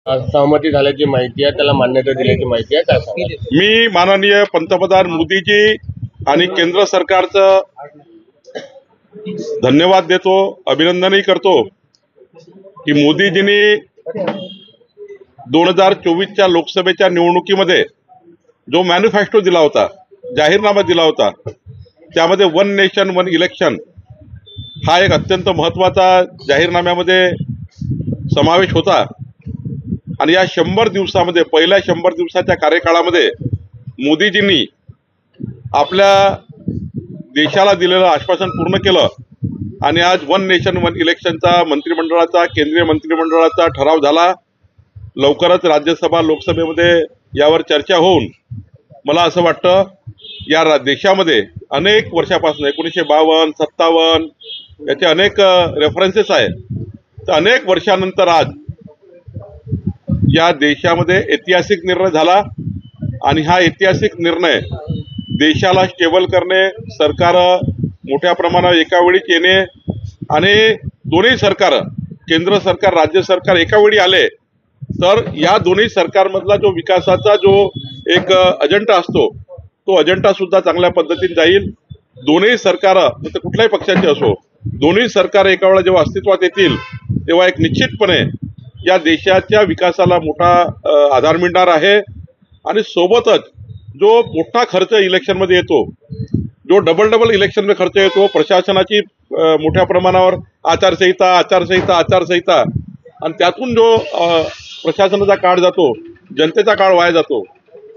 सहमती झाल्याची माहिती आहे, त्याला मान्यता दिल्याची माहिती आहे, काय सांगाल? मी माननीय पंतप्रधान मोदीजी आणि केंद्र सरकारचं धन्यवाद देतो, अभिनंदनही करतो की मोदीजींनी 2024च्या लोकसभेच्या निवडणुकीमध्ये जो मॅनिफेस्टो दिला होता, जाहीरनामा दिला होता, त्यामध्ये वन नेशन वन इलेक्शन हा एक अत्यंत महत्त्वाचा जाहीरनाम्यामध्ये समावेश होता। आणि या 100 दिवसामध्ये, पहिल्या 100 दिवसाच्या कार्यकाळामध्ये मोदीजींनी आपल्या देशाला दिलेलं आश्वासन पूर्ण केलं आणि आज वन नेशन वन इलेक्शनचा मंत्रिमंडळाचा, केंद्रीय मंत्रिमंडळाचा ठराव झाला। लवकरच राज्यसभा लोकसभेमध्ये यावर चर्चा होऊन मला असं वाटतं या देशामध्ये अनेक वर्षापासून 1952, 57 याचे अनेक रेफरन्सेस आहेत, तर अनेक वर्षानंतर आज या देशामध्ये ऐतिहासिक निर्णय झाला आणि हा ऐतिहासिक निर्णय देशाला स्टेबल करणे, सरकार मोठ्या प्रमाणावर एका वेळीच येणे आणि दोन्ही सरकार, केंद्र सरकार, राज्य सरकार एका वेळी आले तर या दोन्ही सरकारमधला जो विकासाचा जो एक अजेंडा असतो तो अजेंडा सुद्धा चांगल्या पद्धतीने जाईल। दोन्ही सरकार, म्हणजे कुठल्याही पक्षाचे असो, दोन्ही सरकार एका वेळा जेव्हा अस्तित्वात येतील तेव्हा एक निश्चितपणे या देशाच्या विकासाला मोठा आधार मिळणार आहे। आणि सोबतच जो मोठा खर्च इलेक्शनमध्ये येतो, जो डबल इलेक्शनमध्ये खर्च येतो, प्रशासनाची मोठ्या प्रमाणावर आचारसंहिता आणि त्यातून जो प्रशासनाचा काळ जातो, जनतेचा काळ वाया जातो,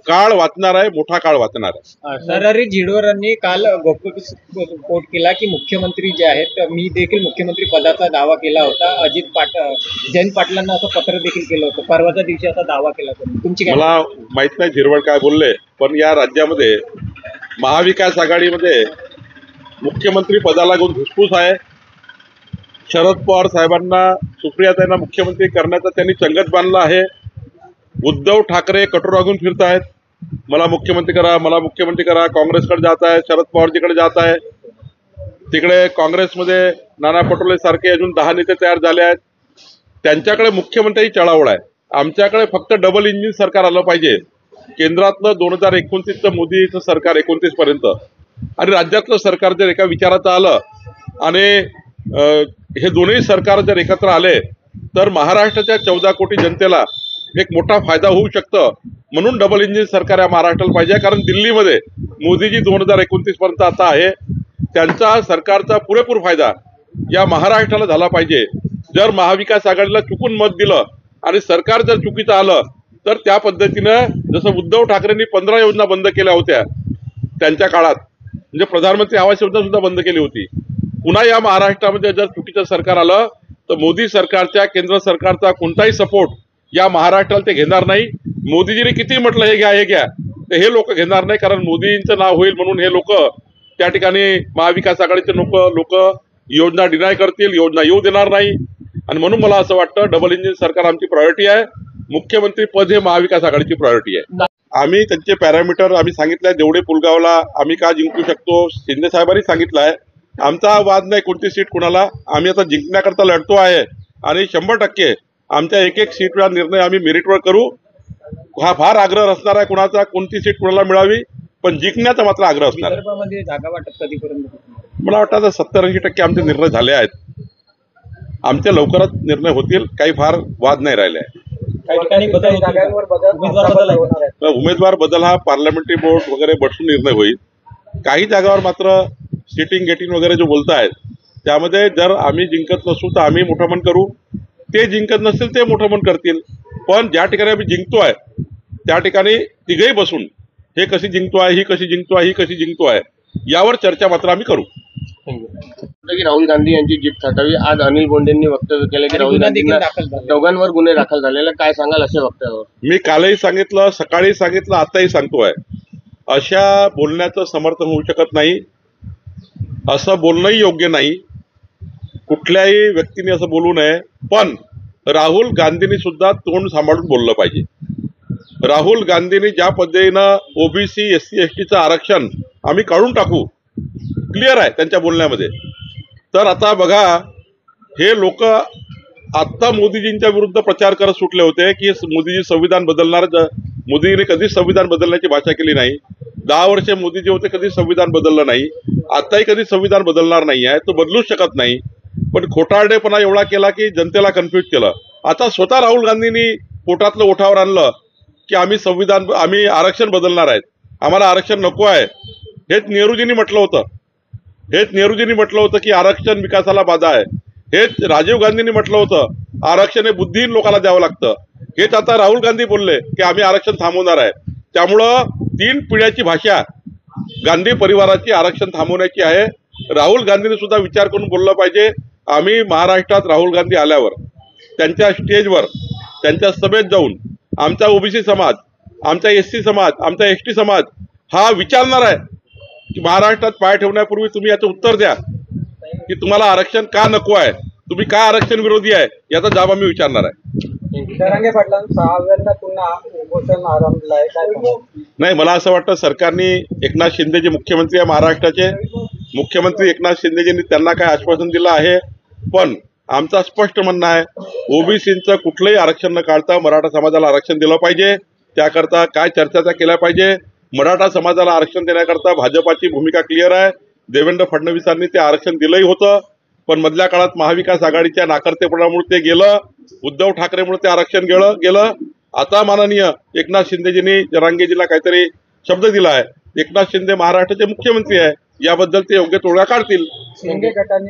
काळ वाचणार आहे, मोठा काळ वाचणार आहे। नरहरी झिरवळांनी काल कोट केला की मुख्यमंत्री जे आहेत, मी देखील मुख्यमंत्री पदाचा दावा केला होता, जयंत पाटलांना असं पत्र देखील केलं होतं, परवाच्या दिवशी असा दावा केला होता। तुमची मला माहित नाही झिरवळ काय बोलले, पण या राज्यामध्ये महाविकास आघाडीमध्ये मुख्यमंत्री पदाला घेऊन धुसफूस आहे। शरद पवार साहेबांना, सुप्रियाताईंना मुख्यमंत्री करण्याचा त्यांनी चंगत बांधला आहे। उद्धव ठाकरे कटोरा घेऊन फिरत आहेत, मला मुख्यमंत्री करा, मला मुख्यमंत्री करा, काँग्रेसकडे जात आहे, शरद पवारजीकडे जात आहे, तिकडे काँग्रेसमध्ये नाना पटोले सारखे अजून 10 नेते तयार झाले आहेत, त्यांच्याकडे मुख्यमंत्र्याची चढाओढ आहे। आमच्याकडे फक्त डबल इंजिन सरकार आलं पाहिजे, केंद्रातलं 2029चं मोदीचं सरकार 29 पर्यंत आणि राज्यातलं सरकार जर एका विचाराचं आलं आणि हे दोन्ही सरकार जर एकत्र आले तर महाराष्ट्राच्या 14 कोटी जनतेला एक मोठा फायदा होऊ शकतं। म्हणून डबल इंजिन सरकार या महाराष्ट्राला पाहिजे, कारण दिल्लीमध्ये मोदीजी 2029 पर्यंत आता आहे, त्यांचा सरकारचा पुरेपूर फायदा या महाराष्ट्राला झाला पाहिजे। जर महाविकास आघाडीला चुकून मत दिलं आणि सरकार जर चुकीचं आलं तर त्या पद्धतीनं जसं उद्धव ठाकरेंनी 15 योजना बंद केल्या होत्या त्यांच्या काळात, म्हणजे प्रधानमंत्री आवास योजना सुद्धा बंद केली होती, पुन्हा या महाराष्ट्रामध्ये जर चुकीचं सरकार आलं तर मोदी सरकारच्या, केंद्र सरकारचा कोणताही सपोर्ट या महाराष्ट्राला ते घेणार नाही। मोदीजींनी किती म्हटलं हे घ्या, तर हे लोक घेणार नाही, कारण मोदींचं नाव होईल म्हणून हे लोक त्या ठिकाणी महाविकास आघाडीचे लोक योजना डिनाय करतील, योजना येऊ देणार नाही। आणि म्हणून मला असं वाटतं डबल इंजिन सरकार आमची प्रायोरिटी आहे, मुख्यमंत्री पद हे महाविकास आघाडीची प्रायोरिटी आहे। आम्ही त्यांचे पॅरामीटर आम्ही सांगितलंय, देवडे पुलगावला आम्ही का जिंकू शकतो, शिंदे साहेबांनी सांगितलं आहे, आमचा वाद नाही कोणती सीट कुणाला, आम्ही आता जिंकण्याकरता लढतो आहे आणि 100% आमच्या एक सीटचा निर्णय आम्ही मेरिटवर करू। हा फार आग्रह असणार आहे कुणाचा, कोणती सीट कुणाला मिळावी, पण जिंकण्याचा मात्र आग्रह असणार आहे। विदर्भामध्ये जागा वाटप कधीपर्यंत? मला वाटतं आता 70-80% आमचे निर्णय झाले आहेत, आमचे लवकरच निर्णय होतील, काही फार वाद नाही राहिले आहे। उमेदवार बदल हा पार्लमेंटरी बोर्ड वगैरे बसून निर्णय होईल। काही जागावर मात्र सिटिंग गेटिंग वगैरे जो बोलतायत त्यामध्ये जर आम्ही जिंकत नसू तर आम्ही मोठं मन करू, ते जिंकत नसतील ते मोठं मन करतील, पण ज्या ठिकाणी आम्ही जिंकतोय त्या ठिकाणी तिघेही बसून हे कशी जिंकतोय, ही कशी जिंकतोय, ही कशी जिंकतोय यावर चर्चा मात्र आम्ही करू। राहुल गांधी यांची जीप थटावी, आज अनिल बोंडेंनी वक्तव्य केलं की राहुल गांधींना दोघांवर गुन्हे दाखल झालेले, काय सांगाल अशा वक्तव्यावर? मी कालही सांगितलं, सकाळी सांगितलं, आताही सांगतोय, अशा बोलण्याचं समर्थन होऊ शकत नाही, असं बोलणंही योग्य नाही, कुठल्याही व्यक्तीने असं बोलू नये। पण राहुल गांधींनी सुद्धा तोंड सांभाळून बोललं पाहिजे। राहुल गांधींनी ज्या पद्धतीनं ओबीसी SC STचं आरक्षण आम्ही काढून टाकू, क्लिअर आहे त्यांच्या बोलण्यामध्ये, तर आता बघा हे लोक आता मोदीजींच्या विरुद्ध प्रचार करत सुटले होते की मोदीजी संविधान बदलणार. मोदीजींनी कधीच संविधान बदलण्याची भाषा केली नाही. 10 वर्ष मोदीजी होते, कधी संविधान बदललं नाही. आताही कधी संविधान बदलणार नाही आहे, तो बदलूच शकत नाही. पण खोटारडेपणा एवढा केला की जनतेला कन्फ्युज केलं. आता स्वतः राहुल गांधींनी पोटातलं ओठावर आणलं की आम्ही आरक्षण बदलणार आहेत, आम्हाला आरक्षण नको आहे. हेच नेहरूजींनी म्हटलं होतं की आरक्षण विकासाला बाधा आहे. हेच राजीव गांधींनी म्हटलं होतं आरक्षण हे बुद्धिहीन लोकांना द्यावं लागतं. हेच आता राहुल गांधी बोलले की आम्ही आरक्षण थांबवणार आहे. त्यामुळं 3 पिढ्याची भाषा गांधी परिवाराची आरक्षण थांबवण्याची आहे. राहुल गांधींनी सुद्धा विचार करून बोललं पाहिजे. आम्ही महाराष्ट्रात राहुल गांधी आल्यावर त्यांच्या स्टेजवर, त्यांच्या सभेत जाऊन आमचा ओबीसी समाज, आमचा एससी समाज, आमचा एसटी समाज हा विचारणार आहे की महाराष्ट्रात पाय ठेवण्यापूर्वी तुम्ही याचं उत्तर द्या की तुम्हाला आरक्षण का नको आहे, तुम्ही का आरक्षण विरोधी आहे, याचा जबाब आम्ही विचारणार आहे. जरांगे पाटलांनी 6व्यांदा पुन्हा उपोषण आरंभलं आहे, काय सांगाल? नाही, मला असं वाटतं सरकारने एकनाथ शिंदे जे मुख्यमंत्री आहे महाराष्ट्राचे, मुख्यमंत्री एकनाथ शिंदेजींनी त्यांना काय आश्वासन दिलं आहे. पण आमचा स्पष्ट म्हणणं आहे ओबीसीचं कुठलंही आरक्षण न काढता मराठा समाजाला आरक्षण दिलं पाहिजे. त्याकरता काय चर्चा केल्या पाहिजे. मराठा समाजाला आरक्षण देण्याकरता भाजपाची भूमिका क्लिअर आहे. देवेंद्र फडणवीसांनी ते आरक्षण दिलंही होतं, पण मधल्या काळात महाविकास आघाडीच्या नाकर्तेपणामुळे ते गेलं. उद्धव ठाकरेमुळे ते आरक्षण गेलं. आता माननीय एकनाथ शिंदेजींनी जरांगेजीला काहीतरी शब्द दिला आहे. एकनाथ शिंदे महाराष्ट्राचे मुख्यमंत्री आहे, याबद्दल ते योग्य तोडगा काढतील. शिंदे गटाने